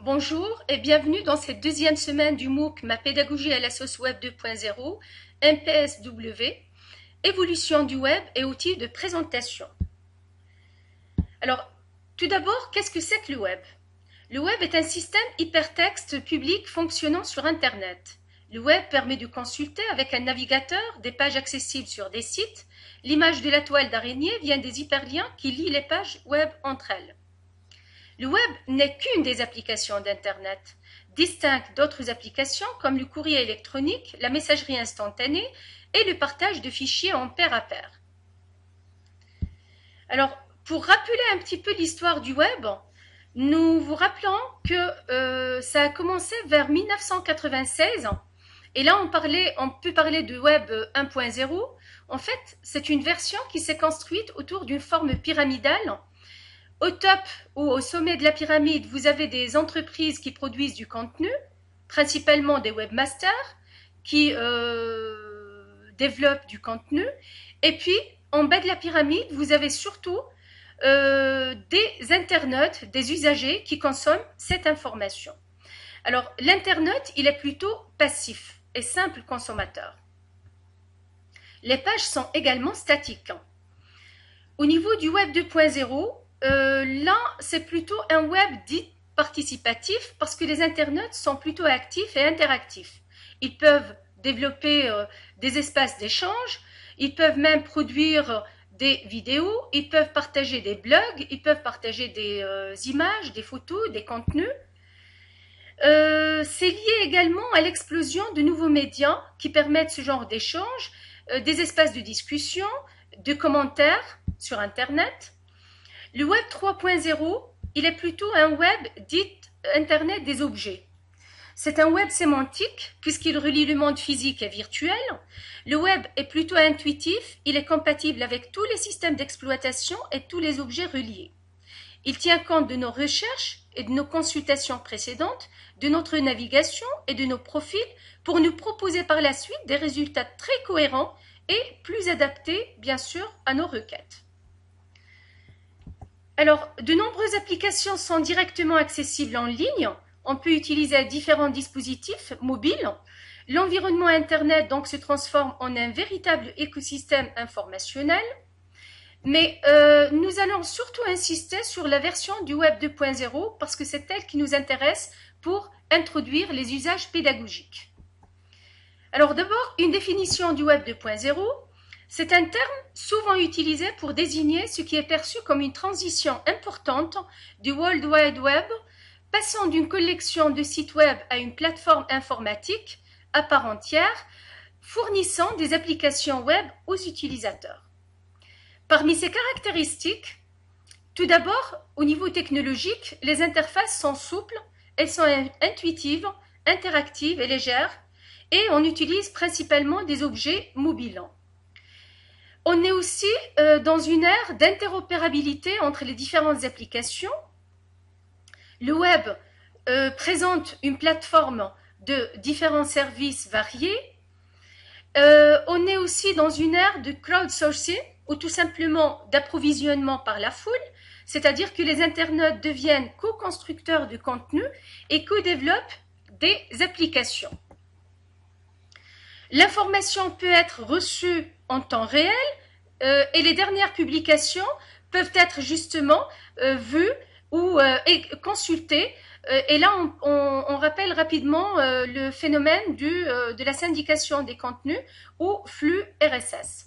Bonjour et bienvenue dans cette deuxième semaine du MOOC Ma pédagogie à la sauce web 2.0, MPSW, évolution du web et outils de présentation. Alors, tout d'abord, qu'est-ce que c'est que le web? Le web est un système hypertexte public fonctionnant sur Internet. Le web permet de consulter avec un navigateur des pages accessibles sur des sites. L'image de la toile d'araignée vient des hyperliens qui lient les pages web entre elles. Le web n'est qu'une des applications d'Internet, distincte d'autres applications comme le courrier électronique, la messagerie instantanée et le partage de fichiers en pair à pair. Alors, pour rappeler un petit peu l'histoire du web, nous vous rappelons que ça a commencé vers 1996 et là on peut parler de web 1.0. En fait, c'est une version qui s'est construite autour d'une forme pyramidale. Au top ou au sommet de la pyramide, vous avez des entreprises qui produisent du contenu, principalement des webmasters qui développent du contenu. Et puis, en bas de la pyramide, vous avez surtout des internautes, des usagers qui consomment cette information. Alors, l'internaute, il est plutôt passif et simple consommateur. Les pages sont également statiques. Au niveau du web 2.0, là, c'est plutôt un web dit participatif parce que les internautes sont plutôt actifs et interactifs. Ils peuvent développer des espaces d'échange, ils peuvent même produire des vidéos, ils peuvent partager des blogs, ils peuvent partager des images, des photos, des contenus. C'est lié également à l'explosion de nouveaux médias qui permettent ce genre d'échange, des espaces de discussion, de commentaires sur Internet. Le web 3.0, il est plutôt un web dit Internet des objets. C'est un web sémantique puisqu'il relie le monde physique et virtuel. Le web est plutôt intuitif, il est compatible avec tous les systèmes d'exploitation et tous les objets reliés. Il tient compte de nos recherches et de nos consultations précédentes, de notre navigation et de nos profils pour nous proposer par la suite des résultats très cohérents et plus adaptés, bien sûr, à nos requêtes. Alors, de nombreuses applications sont directement accessibles en ligne. On peut utiliser différents dispositifs mobiles. L'environnement Internet donc se transforme en un véritable écosystème informationnel. Mais nous allons surtout insister sur la version du Web 2.0 parce que c'est elle qui nous intéresse pour introduire les usages pédagogiques. Alors d'abord, une définition du Web 2.0. C'est un terme souvent utilisé pour désigner ce qui est perçu comme une transition importante du World Wide Web, passant d'une collection de sites web à une plateforme informatique à part entière, fournissant des applications web aux utilisateurs. Parmi ces caractéristiques, tout d'abord, au niveau technologique, les interfaces sont souples, elles sont intuitives, interactives et légères, et on utilise principalement des objets mobiles. On est aussi dans une ère d'interopérabilité entre les différentes applications. Le web présente une plateforme de différents services variés. On est aussi dans une ère de crowdsourcing ou tout simplement d'approvisionnement par la foule, c'est-à-dire que les internautes deviennent co-constructeurs de contenu et co-développent des applications. L'information peut être reçue en temps réel et les dernières publications peuvent être justement vues ou consultées. Et là, on rappelle rapidement le phénomène de la syndication des contenus ou flux RSS.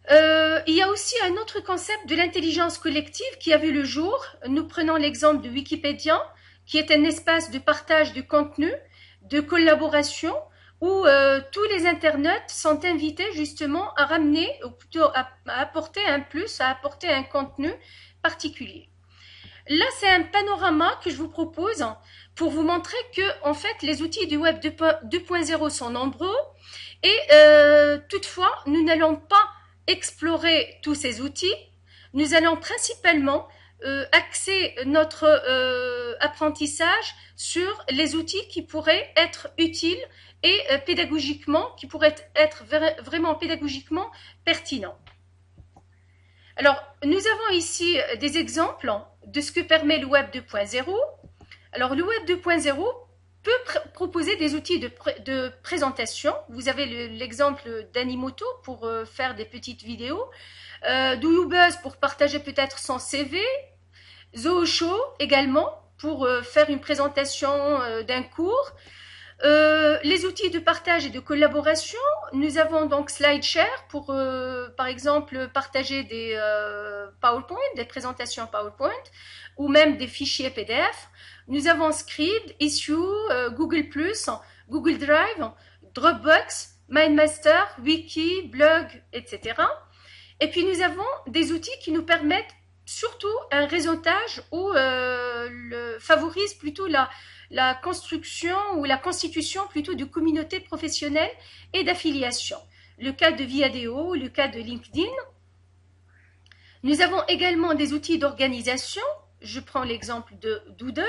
Il y a aussi un autre concept de l'intelligence collective qui a vu le jour. Nous prenons l'exemple de Wikipédia, qui est un espace de partage de contenu, de collaboration, où tous les internautes sont invités justement à ramener, ou plutôt à apporter un plus, à apporter un contenu particulier. Là, c'est un panorama que je vous propose pour vous montrer que, en fait, les outils du Web 2.0 sont nombreux et toutefois, nous n'allons pas explorer tous ces outils. Nous allons principalement axer notre apprentissage sur les outils qui pourraient être utiles et pédagogiquement, qui pourraient être vraiment pédagogiquement pertinents. Alors, nous avons ici des exemples de ce que permet le Web 2.0. Alors, le Web 2.0 peut proposer des outils de présentation. Vous avez l'exemple d'Animoto pour faire des petites vidéos, Doyoubuzz pour partager peut-être son CV, Zooshow également pour faire une présentation d'un cours. Les outils de partage et de collaboration, nous avons donc SlideShare pour, par exemple, partager des PowerPoint, des présentations PowerPoint, ou même des fichiers PDF. Nous avons Scribd, Issue, Google+, Google Drive, Dropbox, MindMaster, Wiki, Blog, etc. Et puis nous avons des outils qui nous permettent surtout un réseautage ou favorise plutôt la construction ou la constitution plutôt de communautés professionnelles et d'affiliation. Le cas de Viadeo, le cas de LinkedIn. Nous avons également des outils d'organisation. Je prends l'exemple de Doodle,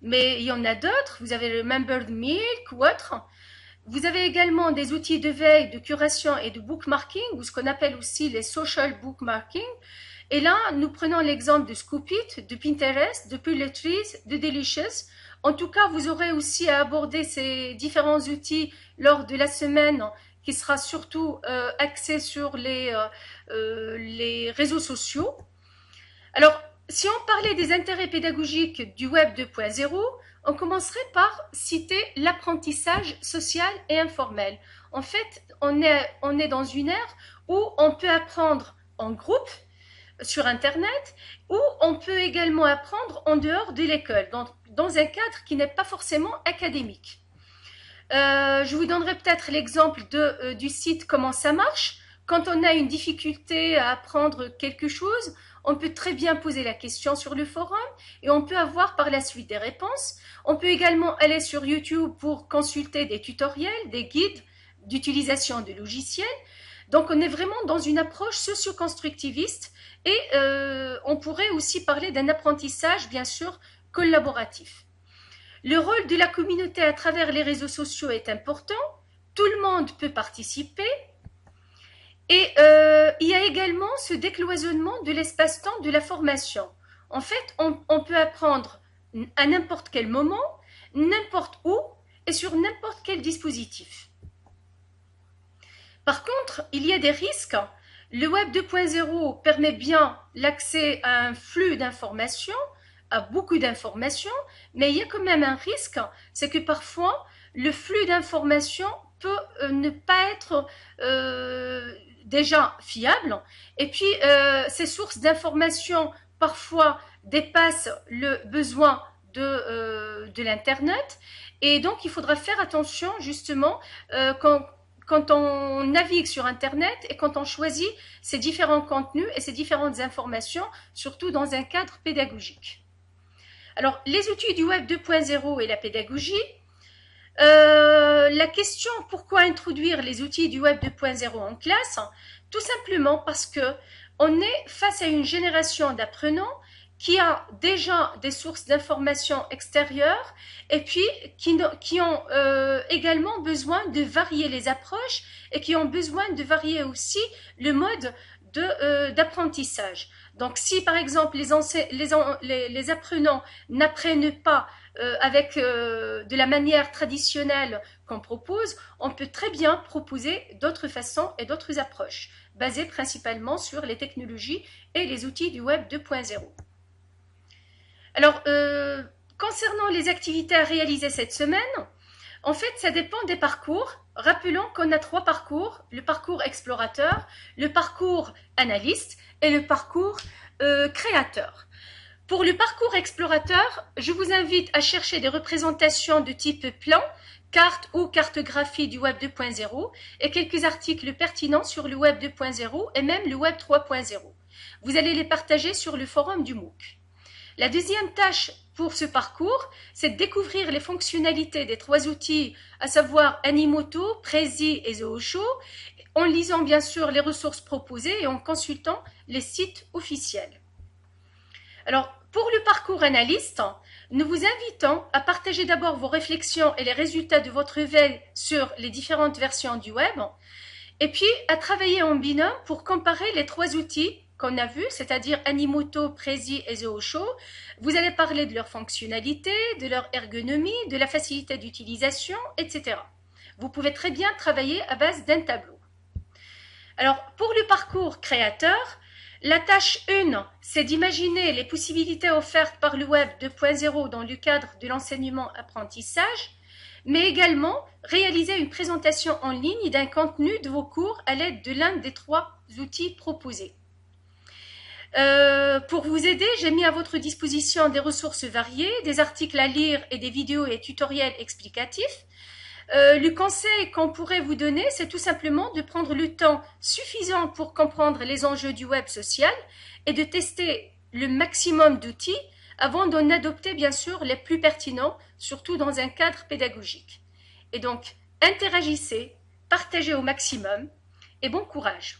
mais il y en a d'autres. Vous avez le Membered Milk ou autre. Vous avez également des outils de veille, de curation et de bookmarking, ou ce qu'on appelle aussi les social bookmarking. Et là, nous prenons l'exemple de Scoopit, de Pinterest, de Pulletries, de Delicious. En tout cas, vous aurez aussi à aborder ces différents outils lors de la semaine qui sera surtout axée sur les réseaux sociaux. Alors, si on parlait des intérêts pédagogiques du Web 2.0, on commencerait par citer l'apprentissage social et informel. En fait, on est dans une ère où on peut apprendre en groupe, sur Internet, ou on peut également apprendre en dehors de l'école, dans un cadre qui n'est pas forcément académique. Je vous donnerai peut-être l'exemple du site Comment ça marche. Quand on a une difficulté à apprendre quelque chose, on peut très bien poser la question sur le forum et on peut avoir par la suite des réponses. On peut également aller sur YouTube pour consulter des tutoriels, des guides d'utilisation de logiciels. Donc on est vraiment dans une approche socio-constructiviste et on pourrait aussi parler d'un apprentissage bien sûr collaboratif. Le rôle de la communauté à travers les réseaux sociaux est important, tout le monde peut participer et il y a également ce décloisonnement de l'espace-temps de la formation. En fait, on peut apprendre à n'importe quel moment, n'importe où et sur n'importe quel dispositif. Par contre, il y a des risques. Le Web 2.0 permet bien l'accès à un flux d'informations, à beaucoup d'informations, mais il y a quand même un risque, c'est que parfois le flux d'informations peut ne pas être déjà fiable, et puis ces sources d'informations parfois dépassent le besoin de l'Internet, et donc il faudra faire attention justement quand on navigue sur Internet et quand on choisit ces différents contenus et ces différentes informations, surtout dans un cadre pédagogique. Alors, les outils du Web 2.0 et la pédagogie. La question « Pourquoi introduire les outils du Web 2.0 en classe ?» Tout simplement parce qu'on est face à une génération d'apprenants qui a déjà des sources d'informations extérieures et puis qui ont également besoin de varier les approches et qui ont besoin de varier aussi le mode d'apprentissage. Donc si par exemple les apprenants n'apprennent pas avec de la manière traditionnelle qu'on propose, on peut très bien proposer d'autres façons et d'autres approches basées principalement sur les technologies et les outils du Web 2.0. Alors, concernant les activités à réaliser cette semaine, en fait, ça dépend des parcours. Rappelons qu'on a 3 parcours, le parcours explorateur, le parcours analyste et le parcours créateur. Pour le parcours explorateur, je vous invite à chercher des représentations de type plan, carte ou cartographie du Web 2.0 et quelques articles pertinents sur le Web 2.0 et même le Web 3.0. Vous allez les partager sur le forum du MOOC. La deuxième tâche pour ce parcours, c'est de découvrir les fonctionnalités des 3 outils, à savoir Animoto, Prezi et Zooshow, en lisant bien sûr les ressources proposées et en consultant les sites officiels. Alors, pour le parcours analyste, nous vous invitons à partager d'abord vos réflexions et les résultats de votre veille sur les différentes versions du web, et puis à travailler en binôme pour comparer les 3 outils qu'on a vus, c'est-à-dire Animoto, Prezi et ZooShow. Vous allez parler de leur fonctionnalité, de leur ergonomie, de la facilité d'utilisation, etc. Vous pouvez très bien travailler à base d'un tableau. Alors, pour le parcours créateur, la tâche 1, c'est d'imaginer les possibilités offertes par le Web 2.0 dans le cadre de l'enseignement-apprentissage, mais également réaliser une présentation en ligne d'un contenu de vos cours à l'aide de l'un des 3 outils proposés. Pour vous aider, j'ai mis à votre disposition des ressources variées, des articles à lire et des vidéos et tutoriels explicatifs. Le conseil qu'on pourrait vous donner, c'est tout simplement de prendre le temps suffisant pour comprendre les enjeux du web social et de tester le maximum d'outils avant d'en adopter bien sûr les plus pertinents, surtout dans un cadre pédagogique. Et donc, interagissez, partagez au maximum et bon courage.